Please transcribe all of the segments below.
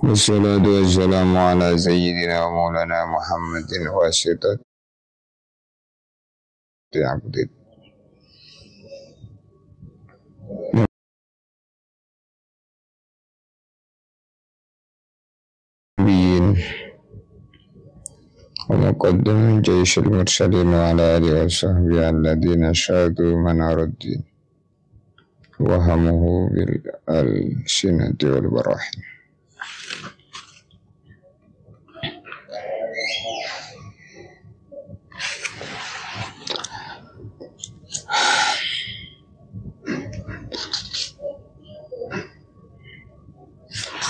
والصلاة والسلام على سيدنا ومولانا محمد واسطة عبد النبيين ومقدم جيش المرسلين وعلى آله وصحبه الذين شهدوا منار الدين وهمه بالألسنة والبراهين.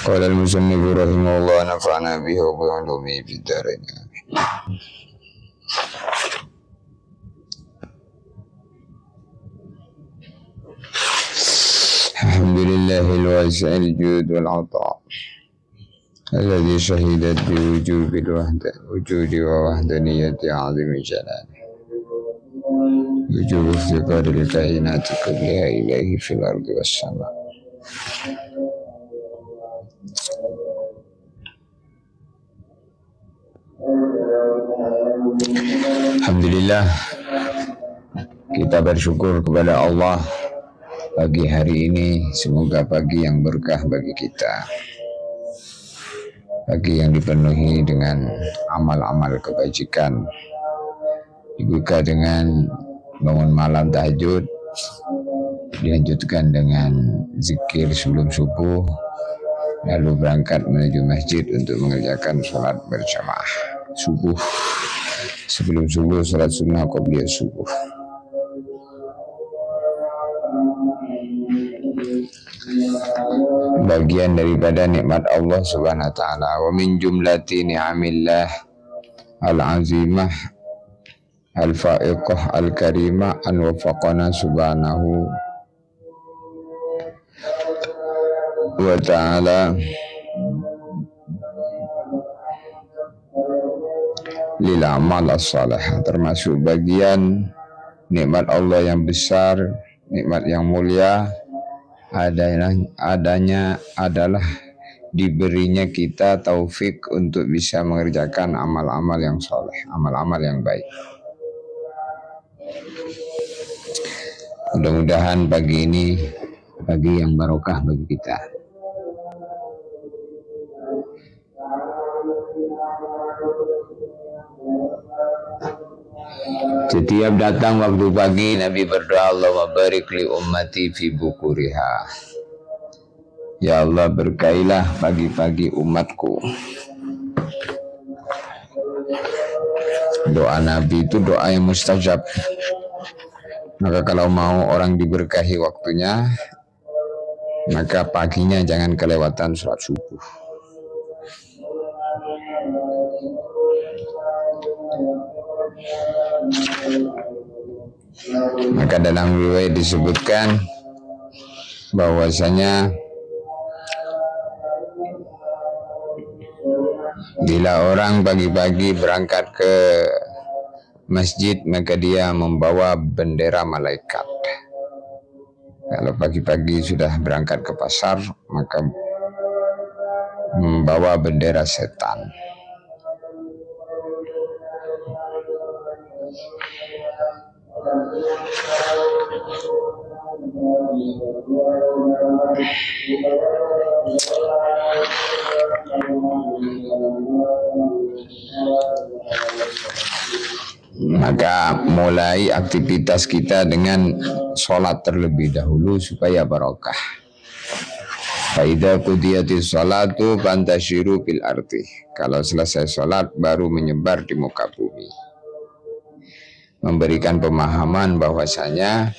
قال المصنف رحمه الله نفعنا به وبعلومه في الدارين. الحمد لله الواسع الجود والعطاء الذي شهدت بوجوب الوجود ووحدانية عظيم جلاله، وجوب افتقار الكائنات كلها إليه في الأرض والسماء. Alhamdulillah, kita bersyukur kepada Allah pagi hari ini. Semoga pagi yang berkah bagi kita, pagi yang dipenuhi dengan amal-amal kebajikan, dibuka dengan bangun malam tahajud, dilanjutkan dengan zikir sebelum subuh, lalu berangkat menuju masjid untuk mengerjakan sholat berjamaah subuh. Sebelum subuh sholat sunnah qobliyah subuh. Bagian daripada nikmat Allah Subhanahu wa taala. Wa min jumlati ni'amillah al-azimah al-fa'iqah al-karimah an wafaqana subhanahu wa ta'ala lil amal as-salih. Termasuk bagian nikmat Allah yang besar, nikmat yang mulia adanya adalah diberinya kita taufik untuk bisa mengerjakan amal-amal yang soleh, amal-amal yang baik. Mudah-mudahan pagi ini pagi yang barokah bagi kita. Setiap datang waktu pagi Nabi berdoa, Allahumma barik li ummati fi bukuriha. Ya Allah, berkailah pagi-pagi umatku. Doa Nabi itu doa yang mustajab. Maka kalau mau orang diberkahi waktunya, maka paginya jangan kelewatan sholat subuh. Maka dalam riwayat disebutkan bahwasanya bila orang pagi-pagi berangkat ke masjid, maka dia membawa bendera malaikat. Kalau pagi-pagi sudah berangkat ke pasar, maka membawa bendera setan. Maka mulai aktivitas kita dengan sholat terlebih dahulu supaya barokah. Faida qudiyatis sholatu fantashiru fil ardi. Kalau selesai sholat baru menyebar di muka bumi. Memberikan pemahaman bahwasanya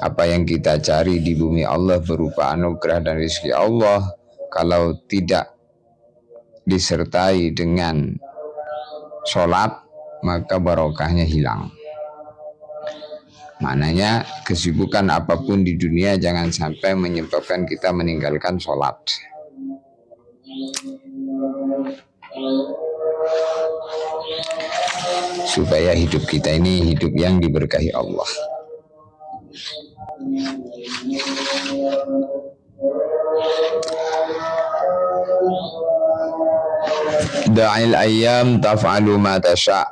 apa yang kita cari di bumi Allah berupa anugerah dan rezeki Allah, kalau tidak disertai dengan sholat, maka barokahnya hilang. Maknanya kesibukan apapun di dunia jangan sampai menyebabkan kita meninggalkan sholat. Supaya hidup kita ini hidup yang diberkahi Allah. Da'il ayyam taf'alu ma tasha'.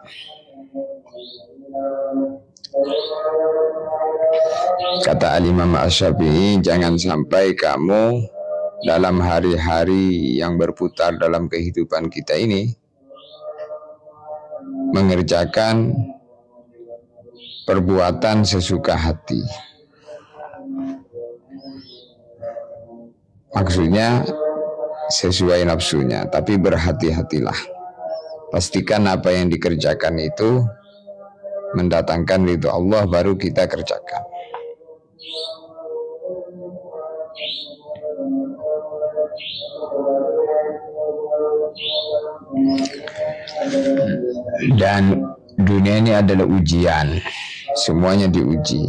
Kata Al-Imam Asy-Syafi'i, jangan sampai kamu dalam hari-hari yang berputar dalam kehidupan kita ini mengerjakan perbuatan sesuka hati. Maksudnya sesuai nafsunya, tapi berhati-hatilah. Pastikan apa yang dikerjakan itu mendatangkan ridho Allah, baru kita kerjakan. Dan dunia ini adalah ujian, semuanya diuji.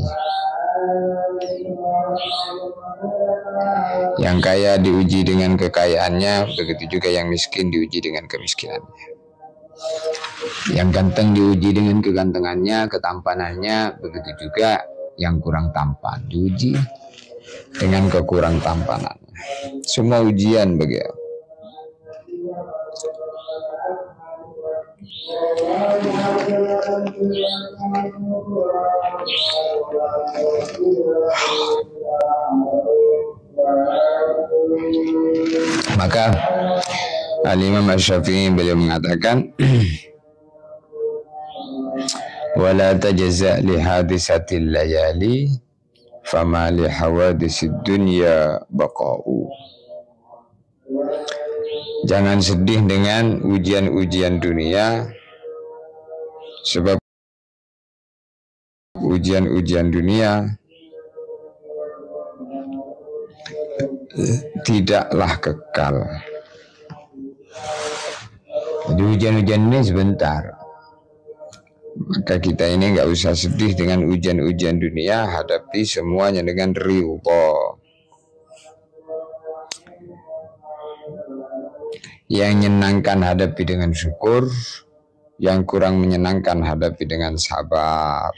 Yang kaya diuji dengan kekayaannya, begitu juga yang miskin diuji dengan kemiskinannya. Yang ganteng diuji dengan kegantengannya, ketampanannya, begitu juga yang kurang tampan diuji dengan kekurang tampanannya. Semua ujian begitu. Maka Al-Imam Asy-Syafi'i beliau mengatakan, wala tajza' li hadisatil layali fama li hawadisid dunya baqa'u. Jangan sedih dengan ujian-ujian dunia, sebab ujian-ujian dunia tidaklah kekal. Jadi ujian-ujian ini sebentar. Maka kita ini nggak usah sedih dengan ujian-ujian dunia, hadapi semuanya dengan ridho. Yang menyenangkan hadapi dengan syukur, yang kurang menyenangkan hadapi dengan sabar.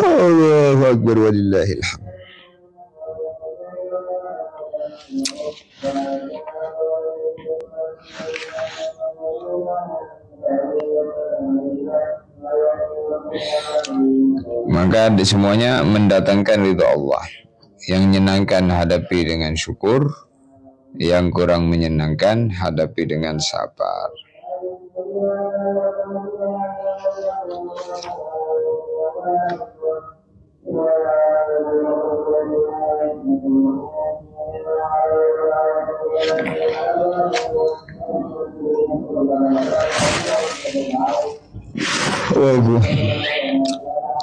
Allahu Akbar walillahil hamd. Maka semuanya mendatangkan ridho Allah. Yang menyenangkan hadapi dengan syukur, yang kurang menyenangkan hadapi dengan sabar.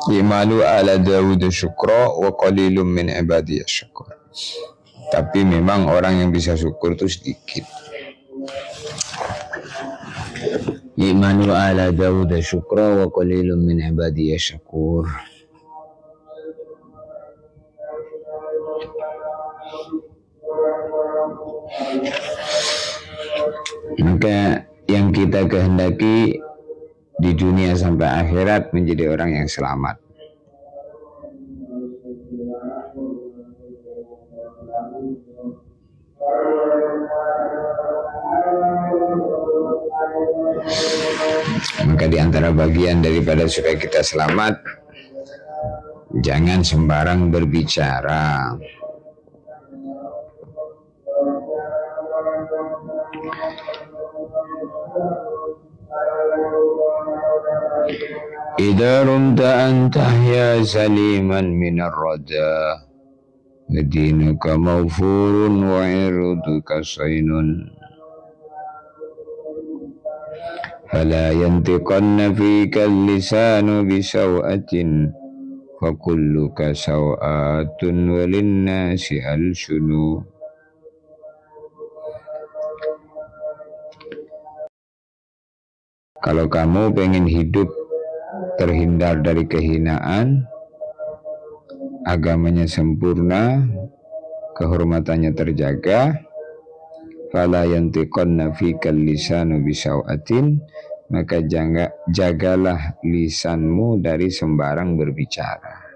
Imalu ala Dawud syukra wa qalilum min ibadiyah syukur. Tapi memang orang yang bisa syukur itu sedikit. Imalu ala Dawud syukra wa qalilum min ibadiyah syukur. Maka yang kita kehendaki di dunia sampai akhirat menjadi orang yang selamat. Maka di antara bagian daripada supaya kita selamat, jangan sembarang berbicara. Idza rumta an tahya saliman minar raja dinuka mawfurun wa irduka sainun fala yantiqanna fika lisanu bisawatin fa kulluka sawatun walinnasi alsunu. Kalau kamu pengen hidup terhindar dari kehinaan, agamanya sempurna, kehormatannya terjaga, fala yantiqanna fikal lisanu bisawatin, maka jagalah lisanmu dari sembarang berbicara.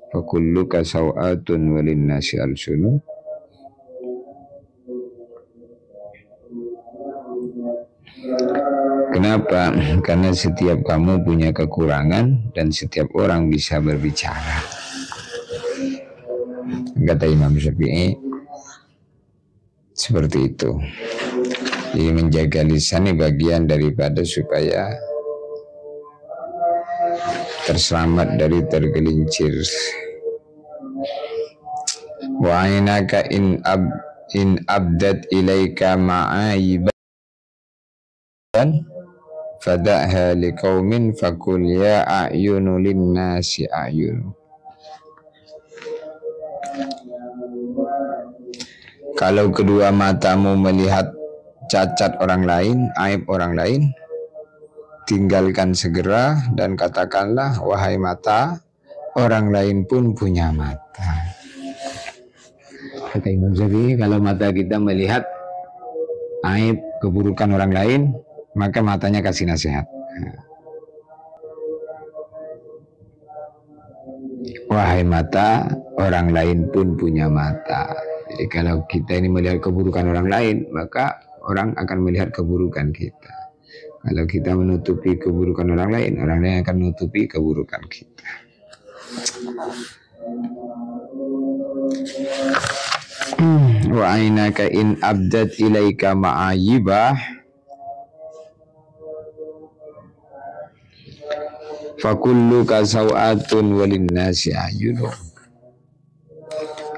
Fakulluka sawatun walin nasi alsunu. Kenapa? Karena setiap kamu punya kekurangan dan setiap orang bisa berbicara. Kata Imam Syafi'i seperti itu. Jadi menjaga lisan ini bagian daripada supaya terselamat dari tergelincir. Wa ainaka in abdat ilaika ma'ayiban fada'ha liqaumin fakul ya a'yunu linnasi a'yunu. Kalau kedua matamu melihat cacat orang lain, aib orang lain, tinggalkan segera dan katakanlah, wahai mata, orang lain pun punya mata. Kata Imam Syafi'i, kalau mata kita melihat aib keburukan orang lain, maka matanya kasih nasihat. Wahai mata, orang lain pun punya mata. Jadi kalau kita ini melihat keburukan orang lain, maka orang akan melihat keburukan kita. Kalau kita menutupi keburukan orang lain akan menutupi keburukan kita. Wa ainaka in abdat ilaika ma'ayibah fakulluka sawatun walin nasi ayunu.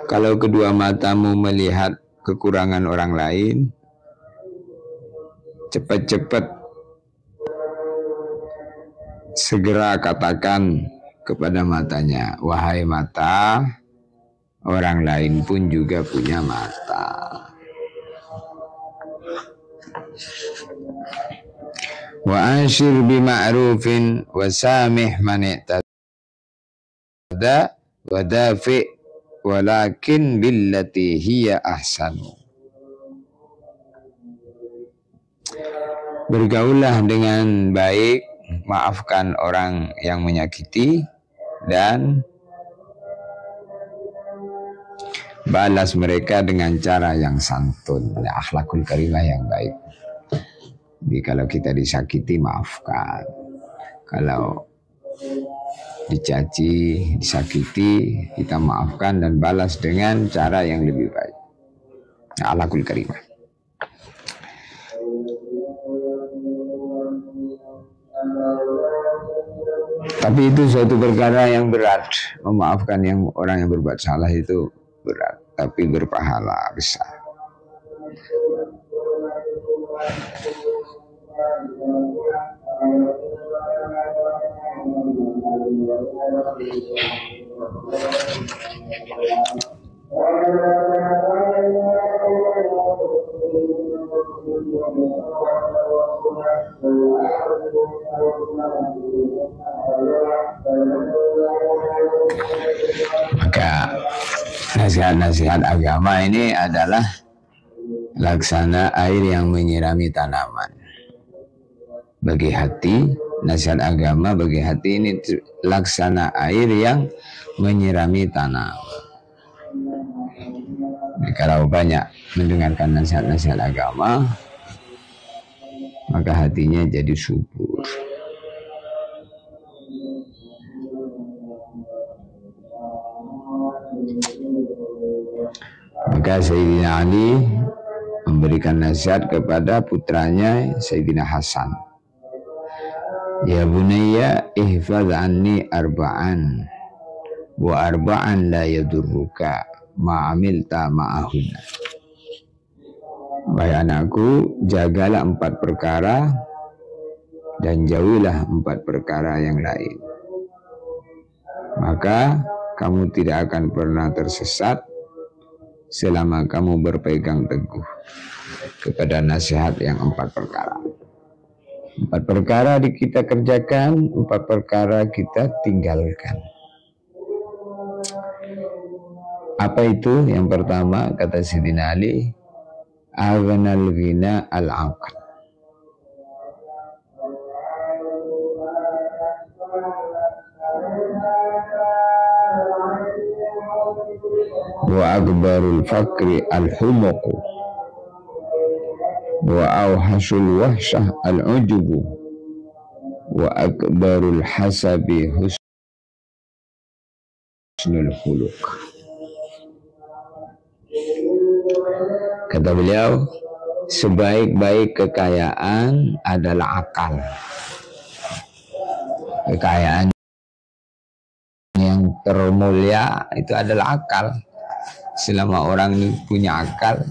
Kalau kedua matamu melihat kekurangan orang lain, cepat-cepat segera katakan kepada matanya, wahai mata, orang lain pun juga punya mata. Wa ashir bima'rufin wa samih man i'tada wa dafi' walakin billati hiya ahsanu. Bergaullah dengan baik, maafkan orang yang menyakiti, dan balas mereka dengan cara yang santun, akhlakul karimah yang baik. Jadi kalau kita disakiti, maafkan. Kalau dicaci, disakiti, kita maafkan dan balas dengan cara yang lebih baik. Akhlakul karimah. Tapi itu suatu perkara yang berat. Memaafkan orang yang berbuat salah itu berat, tapi berpahala besar. Maka nasihat-nasihat agama ini adalah laksana air yang menyirami tanaman. Bagi hati, nasihat agama bagi hati ini laksana air yang menyirami tanaman. Kalau banyak mendengarkan nasihat-nasihat agama, maka hatinya jadi subur. Maka Sayyidina Ali memberikan nasihat kepada putranya Sayyidina Hasan. Ya bunayya ihfaz anni arba'an wa arba'an la yadurruka ma'amilta ma'ahuna. Wahai anakku, jagalah 4 perkara dan jauhilah 4 perkara yang lain. Maka kamu tidak akan pernah tersesat selama kamu berpegang teguh kepada nasihat yang 4 perkara. 4 perkara kita kerjakan, 4 perkara kita tinggalkan. Apa itu? Yang pertama, kata Sayyidina Ali, aghnal ghina al-aql. Wa akbarul fakri al-humuqu wa awhasul wahsyah al-ujubu wa akbarul hasabi husnul khuluq. Kata beliau, sebaik-baik kekayaan adalah akal. Kekayaan yang termulia itu adalah akal. Selama orang ini punya akal,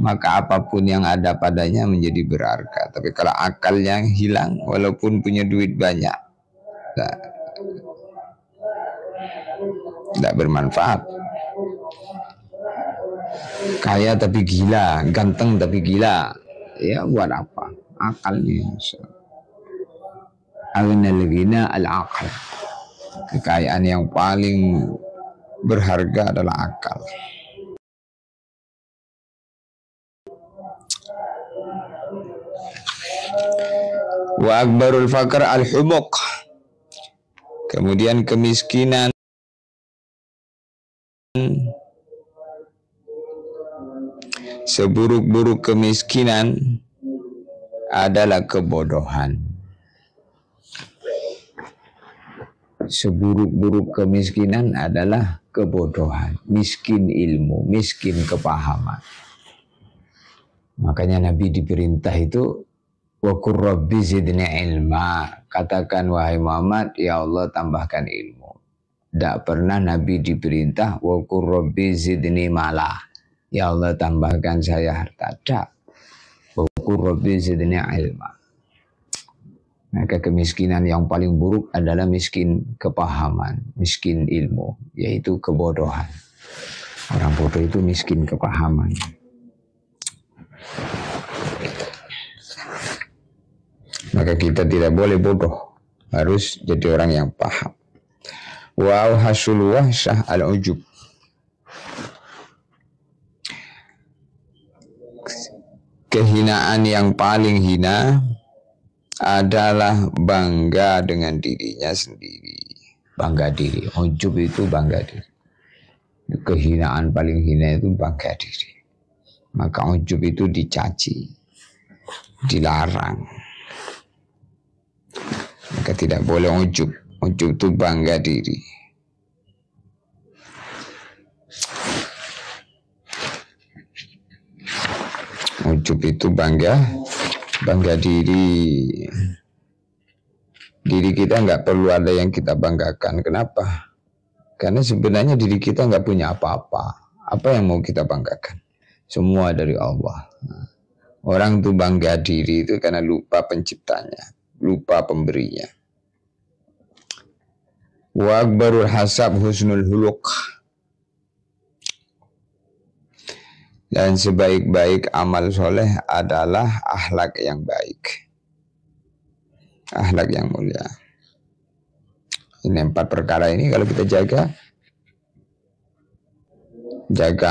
maka apapun yang ada padanya menjadi berharga. Tapi kalau akalnya hilang, walaupun punya duit banyak, tidak bermanfaat. Kaya tapi gila, ganteng tapi gila, ya buat apa? Akalnya. Aghnal ghina al-aql. Kekayaan yang paling berharga adalah akal. Wa akbarul faqr al-humuq. Kemudian kemiskinan, seburuk-buruk kemiskinan adalah kebodohan. Seburuk-buruk kemiskinan adalah kebodohan. Miskin ilmu, miskin kepahaman. Makanya Nabi diperintah itu, wa qur rabbi zidni ilma. Katakan wahai Muhammad, ya Allah tambahkan ilmu. Tidak pernah Nabi diperintah wa qur rabbi zidni mala. Ya Allah tambahkan saya harta. Tidak. Wa qur rabbi zidni ilma. Maka kemiskinan yang paling buruk adalah miskin kepahaman, miskin ilmu, yaitu kebodohan. Orang bodoh itu miskin kepahaman. Maka kita tidak boleh bodoh, harus jadi orang yang paham. Wa hasul wahsyah al-ujub. Kehinaan yang paling hina adalah bangga dengan dirinya sendiri. Bangga diri. Ujub itu bangga diri. Kehinaan paling hina itu bangga diri. Maka ujub itu dicaci, dilarang. Maka tidak boleh ujub. Ujub itu bangga diri. Ujub itu bangga diri. Diri kita nggak perlu ada yang kita banggakan. Kenapa? Karena sebenarnya diri kita nggak punya apa-apa. Apa yang mau kita banggakan? Semua dari Allah. Orang tuh bangga diri itu karena lupa penciptanya, lupa pemberinya. Wa akbarul hasab husnul huluk. Dan sebaik-baik amal soleh adalah akhlak yang baik. Akhlak yang mulia. Ini 4 perkara ini kalau kita jaga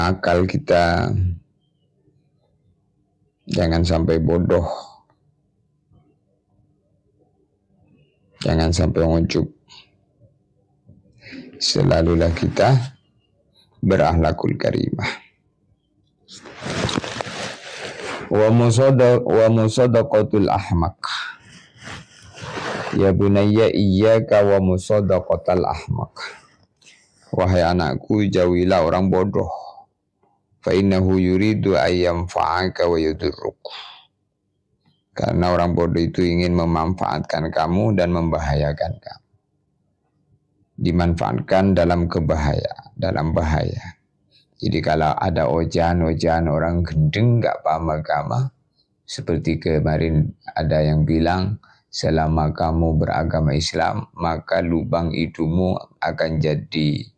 akal kita, jangan sampai bodoh, jangan sampai ujub. Selalulah kita berakhlakul karimah. Wa musadaqatul ahmaq. Ya bunayya iyyaka wa musadaqatal ahmaq. Wahai anakku, jauhilah orang bodoh. Fa innahu yuridu ayyam fa'aka wa yudurruk. Karena orang bodoh itu ingin memanfaatkan kamu dan membahayakan kamu. Dimanfaatkan dalam dalam bahaya. Jadi kalau ada ojan-ojan orang gendeng nggak paham agama, seperti kemarin ada yang bilang, selama kamu beragama Islam, maka lubang hidungmu akan jadi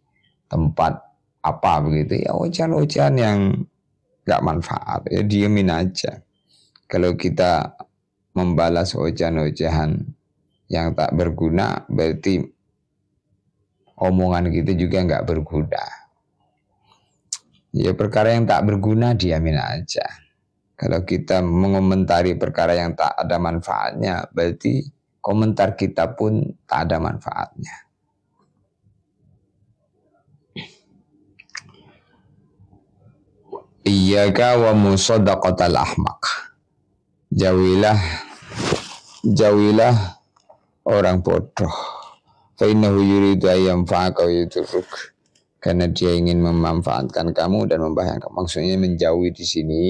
tempat apa begitu ya, ojan-ojan yang nggak manfaat, ya diemin aja. Kalau kita membalas ojan-ojan yang tak berguna, berarti omongan kita juga nggak berguna. Ya perkara yang tak berguna diamin aja. Kalau kita mengomentari perkara yang tak ada manfaatnya, berarti komentar kita pun tak ada manfaatnya. Iyyaka wa musadaqatal ahmaq. Jauhilah orang bodoh. Fa innahu yuridu ayyamfa'aka wa yudurruk. Karena dia ingin memanfaatkan kamu dan membahayakan. Maksudnya menjauhi di sini.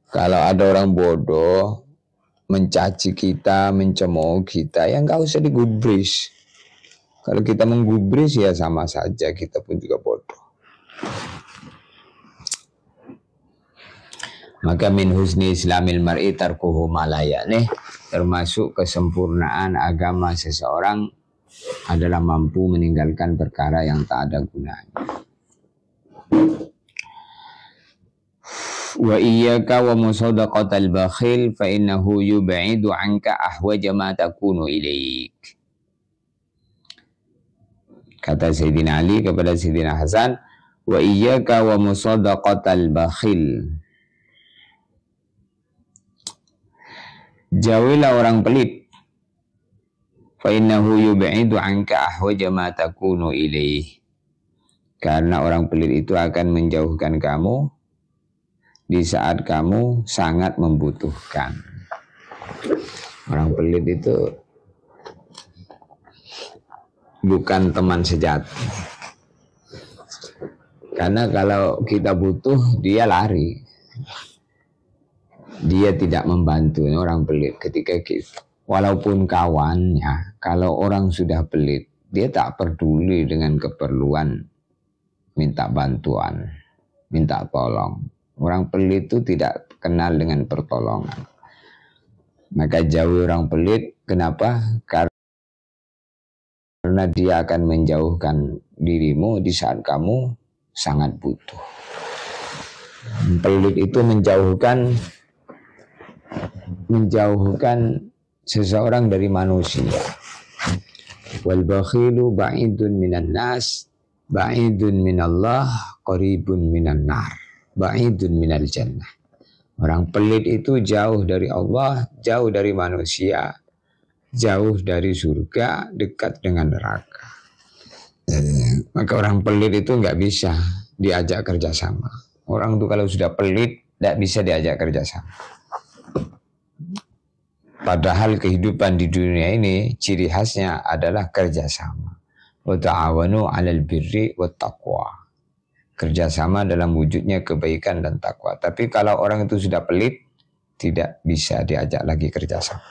Kalau ada orang bodoh mencaci kita, mencemooh kita, ya nggak usah digubris. Kalau kita menggubris ya sama saja, kita pun juga bodoh. Maka min husni islamil mar'i tarkuhu ma la ya'nih, termasuk kesempurnaan agama seseorang adalah mampu meninggalkan perkara yang tak ada gunanya. Wa iyyaka wa musadaqatal bakhil fa innahu yub'idu 'anka ahwaja ma takunu ilaik. Kata Sayyidina Ali kepada Sayyidina Hasan, wa iyyaka wa musadaqatal bakhil. Jauhilah orang pelit. Fa innahu yub'idu 'anka ahwaja ma takunu ilaih. Karena orang pelit itu akan menjauhkan kamu di saat kamu sangat membutuhkan. Orang pelit itu bukan teman sejati. Karena kalau kita butuh, dia lari. Dia tidak membantu. Orang pelit ketika kita, walaupun kawannya, kalau orang sudah pelit, dia tak peduli dengan keperluan minta bantuan, minta tolong. Orang pelit itu tidak kenal dengan pertolongan. Maka jauhi orang pelit. Kenapa? Karena dia akan menjauhkan dirimu di saat kamu sangat butuh. Pelit itu menjauhkan seseorang dari manusia. Wal bakhilu ba'idun minan nas, ba'idun minallah, qaribun minan nar, ba'idun minal jannah. Orang pelit itu jauh dari Allah, jauh dari manusia, jauh dari surga, dekat dengan neraka. Maka orang pelit itu nggak bisa diajak kerjasama. Orang itu kalau sudah pelit, tidak bisa diajak kerjasama. Padahal kehidupan di dunia ini ciri khasnya adalah kerjasama. Wa ta'awanu 'alal birri wat taqwa. Kerjasama dalam wujudnya kebaikan dan takwa. Tapi kalau orang itu sudah pelit, tidak bisa diajak lagi kerjasama.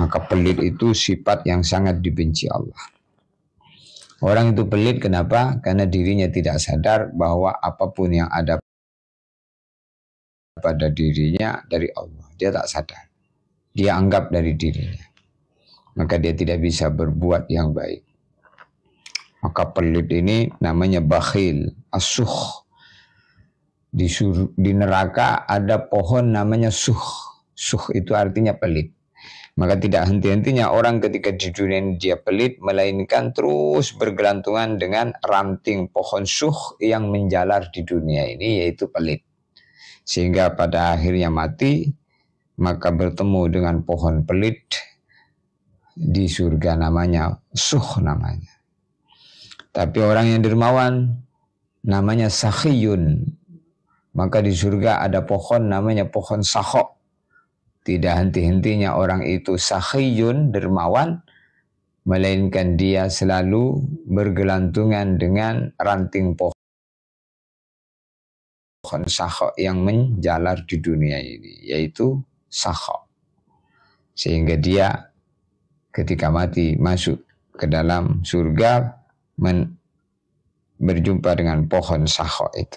Maka pelit itu sifat yang sangat dibenci Allah. Orang itu pelit kenapa? Karena dirinya tidak sadar bahwa apapun yang ada pada dirinya dari Allah. Dia tak sadar. Dia anggap dari dirinya. Maka dia tidak bisa berbuat yang baik. Maka pelit ini namanya bakhil, asuh. Di neraka ada pohon namanya suh. Suh itu artinya pelit. Maka tidak henti-hentinya orang ketika di dunia ini dia pelit, melainkan terus bergelantungan dengan ranting pohon suh yang menjalar di dunia ini, yaitu pelit. Sehingga pada akhirnya mati, maka bertemu dengan pohon pelit di surga namanya suh namanya. Tapi orang yang dermawan namanya sakhiyun. Maka di surga ada pohon namanya pohon sakho. Tidak henti-hentinya orang itu sakhiyun, dermawan, melainkan dia selalu bergelantungan dengan ranting pohon sakho yang menjalar di dunia ini, yaitu sakho. Sehingga dia ketika mati masuk ke dalam surga berjumpa dengan pohon sakho itu.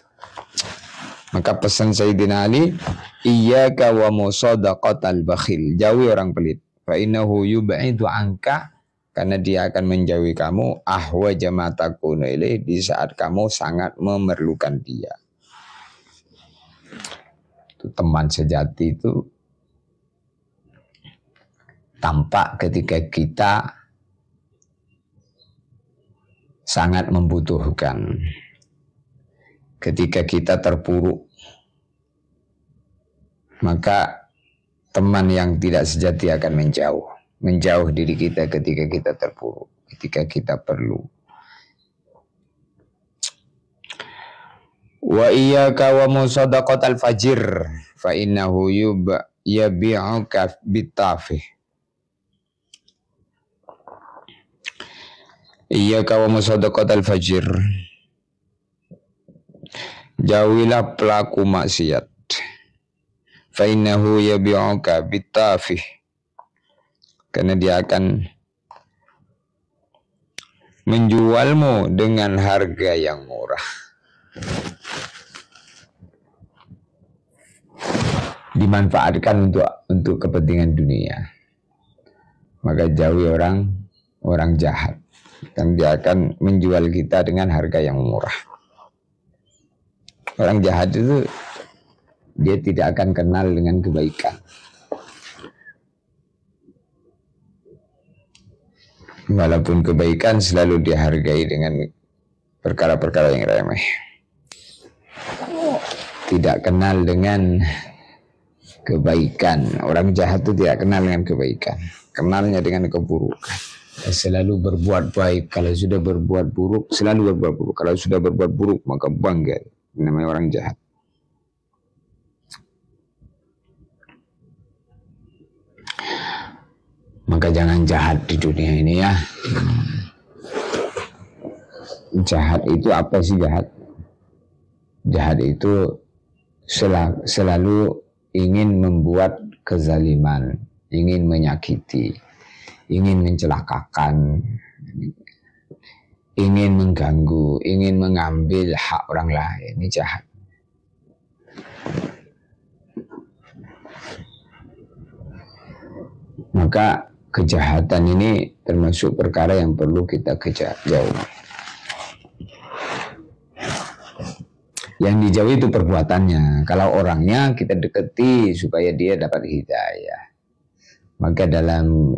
Maka pesan Sayyidina Ali, iyyaka wa musadaqatal bakhil. Jauhi orang pelit. Fa innahu yub'idu 'anka, karena dia akan menjauhi kamu ahwaja ma takunu ilaih, di saat kamu sangat memerlukan dia. Itu teman sejati itu tampak ketika kita sangat membutuhkan. Ketika kita terpuruk, maka teman yang tidak sejati akan menjauh diri kita ketika kita terpuruk, ketika kita perlu. Wa iyyaka wa musadaqatal fajr fa innahu yabi'uka bitafih. Iyyaka wa musadaqatal fajr. Jauhilah pelaku maksiat. Fa innahu yabi'uka bitafih. Karena dia akan menjualmu dengan harga yang murah. Dimanfaatkan untuk kepentingan dunia. Maka jauhi orang jahat. Dan dia akan menjual kita dengan harga yang murah. Orang jahat itu dia tidak akan kenal dengan kebaikan. Walaupun kebaikan selalu dihargai dengan perkara-perkara yang remeh. Tidak kenal dengan kebaikan. Orang jahat itu tidak kenal dengan kebaikan. Kenalnya dengan keburukan. Selalu berbuat baik. Kalau sudah berbuat buruk, selalu berbuat buruk. Kalau sudah berbuat buruk, maka bangga. Namanya orang jahat. Maka jangan jahat di dunia ini ya. Jahat itu apa sih jahat? Jahat itu selalu ingin membuat kezaliman, ingin menyakiti, ingin mencelakakan, ingin mengganggu, ingin mengambil hak orang lain. Ini jahat. Maka kejahatan ini termasuk perkara yang perlu kita jauhi. Yang dijauhi itu perbuatannya. Kalau orangnya kita deketi supaya dia dapat hidayah. Maka dalam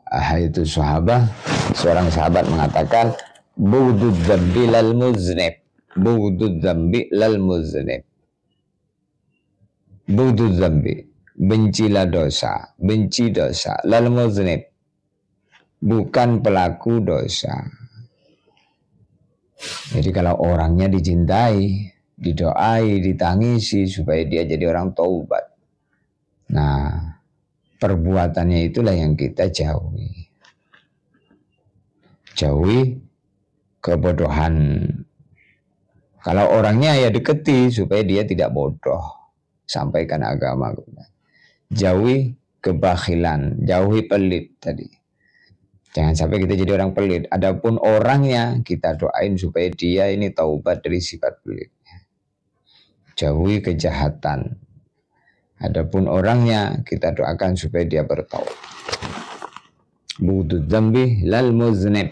hadits sahabat, seorang sahabat mengatakan, "Bughdud dzambi lal muznib." Bughdud dzambi lal muznib. Bughdud dzambi, bencilah dosa, benci dosa, lal muznib, bukan pelaku dosa. Jadi kalau orangnya dicintai, didoai, ditangisi supaya dia jadi orang taubat. Nah, perbuatannya itulah yang kita jauhi. Jauhi kebodohan. Kalau orangnya ya deketi supaya dia tidak bodoh. Sampaikan agama. Jauhi kebakhilan, jauhi pelit tadi. Jangan sampai kita jadi orang pelit. Adapun orangnya kita doain supaya dia ini taubat dari sifat pelit. Jauhi kejahatan. Adapun orangnya kita doakan supaya dia bertaubat. Bughdud dzambi lal muznib.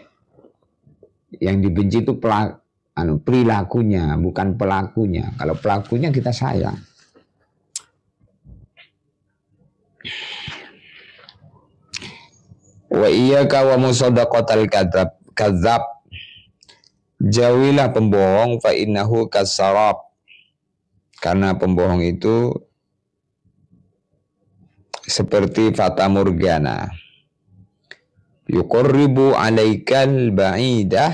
Yang dibenci itu perilakunya, bukan pelakunya. Kalau pelakunya kita sayang. Wa iyyaka wa musadaqatal kadzab. Jauhilah pembohong, fa innahu kasarab. Karena pembohong itu seperti fata morgana. Yuqarribu alaikal ba'idah,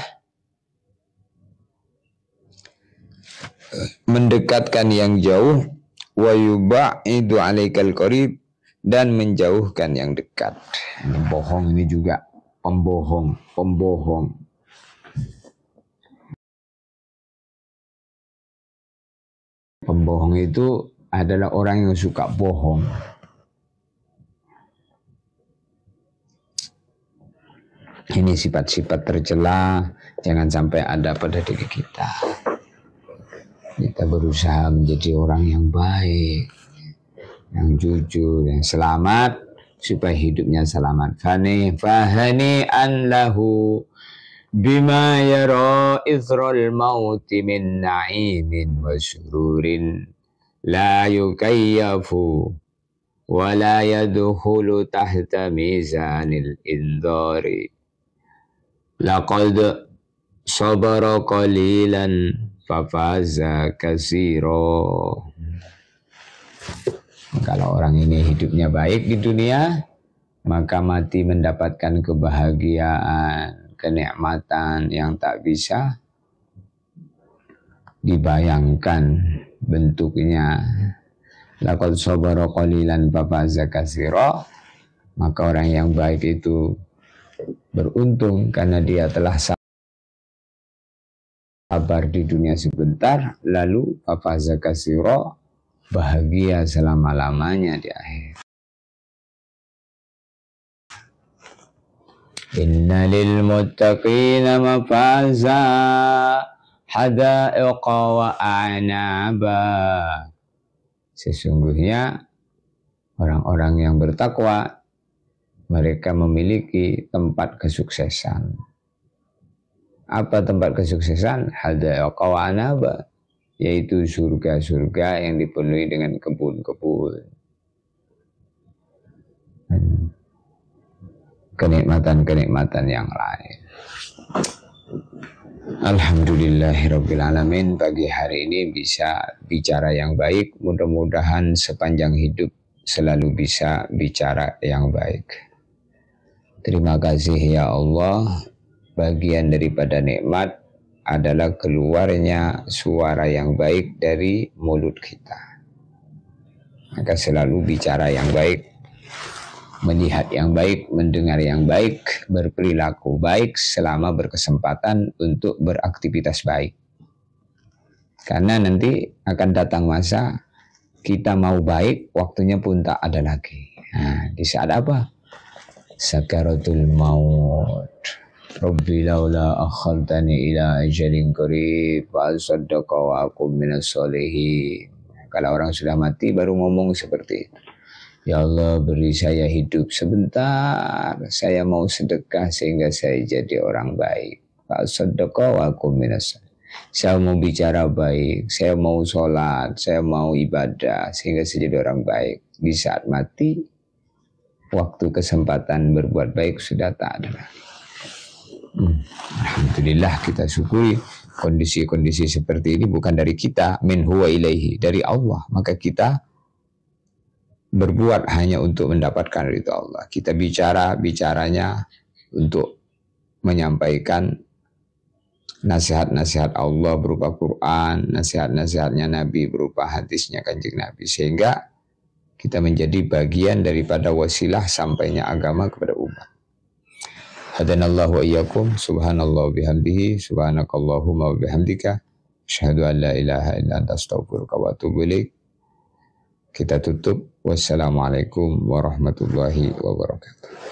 mendekatkan yang jauh, wa yuba'idu alaikal qarib, dan menjauhkan yang dekat. Ini bohong, ini juga pembohong. Pembohong itu adalah orang yang suka bohong. Ini sifat-sifat tercela, jangan sampai ada pada diri kita. Kita berusaha menjadi orang yang baik, yang jujur, yang selamat, supaya hidupnya selamat. Fahani an lahu bima yara izral mauti min na'imin wa syururin la yukayyafu wa la yadkhulu tahta mizanil indari. Laqad sabara qalilan fafaza katsira. Kalau orang ini hidupnya baik di dunia, maka mati mendapatkan kebahagiaan, kenikmatan yang tak bisa dibayangkan bentuknya. Laqad sabara qalilan fafaza katsira. Maka orang yang baik itu beruntung karena dia telah sabar di dunia sebentar, lalu fafaza katsira, bahagia selama-lamanya di akhir. Inna lil muttaqina mafaza hadaiqa wa a'naba. Sesungguhnya orang-orang yang bertakwa, mereka memiliki tempat kesuksesan. Apa tempat kesuksesan? Hadaiqa wa a'naba, yaitu surga-surga yang dipenuhi dengan kebun-kebun. Kenikmatan-kenikmatan yang lain. Alhamdulillahirabbil alamin, pagi hari ini bisa bicara yang baik. Mudah-mudahan sepanjang hidup selalu bisa bicara yang baik. Terima kasih ya Allah. Bagian daripada nikmat adalah keluarnya suara yang baik dari mulut kita. Maka selalu bicara yang baik, melihat yang baik, mendengar yang baik, berperilaku baik selama berkesempatan untuk beraktivitas baik. Karena nanti akan datang masa kita mau baik, waktunya pun tak ada lagi. Nah, di saat apa? Sakaratul maut. Rabbi laula akhaltani ila ajalin qarib fa asaddaqa wa akum minas sholihin. Kalau orang sudah mati baru ngomong seperti itu. Ya Allah, beri saya hidup sebentar, saya mau sedekah sehingga saya jadi orang baik. Fa asaddaqa wa akum minas sholihin. Saya mau bicara baik, saya mau sholat, saya mau ibadah sehingga saya jadi orang baik. Di saat mati, waktu kesempatan berbuat baik sudah tak ada. Alhamdulillah, kita syukuri kondisi-kondisi seperti ini bukan dari kita, min huwa ilaihi, dari Allah. Maka kita berbuat hanya untuk mendapatkan ridha Allah. Kita bicaranya untuk menyampaikan nasihat-nasihat Allah berupa Quran, nasihat-nasihatnya Nabi berupa hadisnya Kanjeng Nabi, sehingga kita menjadi bagian daripada wasilah sampainya agama kepada umat. Hadanallahu wa iyyakum, subhanallah bihamdihi, subhanakallahumma wa bihamdika, asyhadu an la ilaha illa anta astaghfiruka wa atubu ilaik. Kita tutup. Wassalamualaikum warahmatullahi wabarakatuh.